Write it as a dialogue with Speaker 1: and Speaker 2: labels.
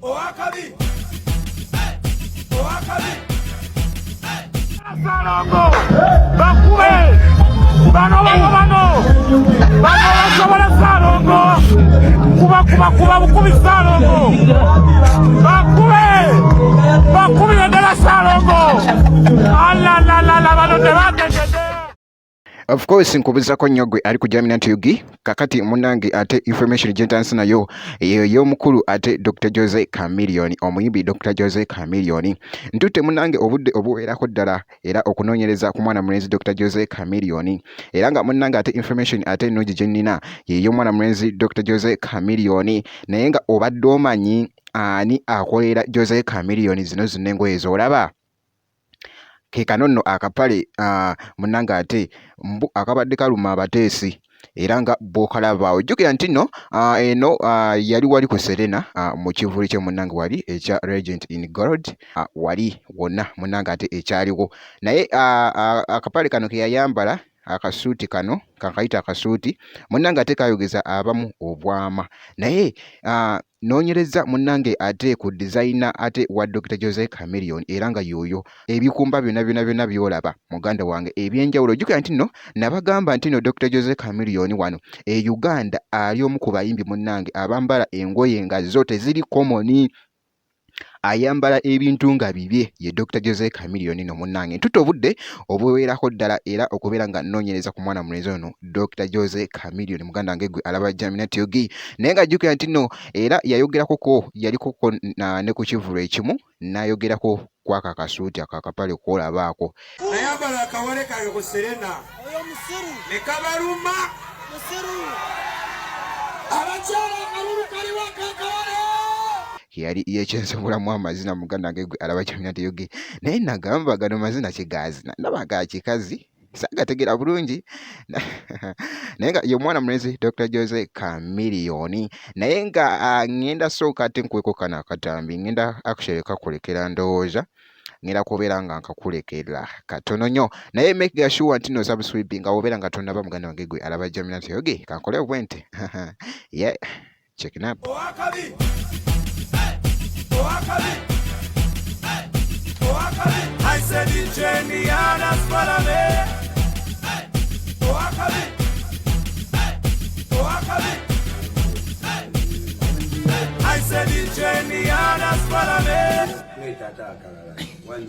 Speaker 1: Owakabi. Owakabi. Salongo. Bakube. Bano. Bano basobola Salongo. Kuba bukubi Salongo. Bakube yendela Salongo. La bano tebategede.
Speaker 2: Of course nkubuzako nnyo gwe ali ku Jaminant Yugi kakati munange ate information gyentansi nayo ey'omukulu ate Dr. Jose Chameleone omuyimbi Dr. Jose Chameleone ntute munange obudde obuwerako ddala era okunoonyereza ku mwana mulenzi Dr. Jose Chameleone era nga munange ate information ate ennungi gye nnina y'ey'omwana mulenzi Dr. Jose Chameleone naye nga obadde omanyi ani akolera Jose Chameleone zino zonna engoye z'olaba kekano nno akapale munanga ate mbu akabadde kaluma abateesi era nga bw'okalaba ojjukira nti nno eno yali wali ku Serena mu kivuli kye munanga wali ekya Regent in Gold wali wonna munanga ate ekyaliwo naye akapale kano ke yayambala akasuuti kano kankayita akasuuti munange ate kayogeza abamu obwama naye noonyereza munange ate ku designer ate wa Dr. Jose Chameleone era nga yoyo ebikumba byonna byolaba muganda wange ebyenjawulo jjukira nti nno nabagamba nti nno Dr. Jose Chameleone wano Uganda ali omu ku bayimbi munange abambala engoye nga zo teziri common ayambala ebintu nga bibye ye Dr. Jose Chameleone no munange ntuto obudde obuweerako ddala era okubeera nga nnoonyereza ku mwana mulenzi ono Dr. Jose Chameleone muganda wange gwe alaba Jaminant Yugi naye nga jjukira nti nno era yayogerakoko yalikoko ne ku kivulo ekimu n'ayogerako kwaka akasuuti akakapale kwolabaako
Speaker 1: Ayambala akawale kange ku Serena oyo musiru ne kabaluma musiru abakyala kalulu kaliwa kakawale
Speaker 2: yali yekyensomolamu amazina muganda wange gwe alaba Jaminant Yugi naye nagamba gano mazina kigaazina ndaba ga kikazi saagategeera bulungi naye nga ye mwana mulenzi Dr. Jose Chameleone naye nga ngenda sooka ate nkweko kano akatambi ngenda actually kakulekera ndowooza ngenda kubeera nga nkakulekera katono nnyo naye make sure nti no subscribe nga obeera nga tonnaba muganda wange gwe alaba Jaminant Yugi kankole bwente yeah check it out.
Speaker 1: I said the journey and as follow me. I said the journey and as follow me. Wait, one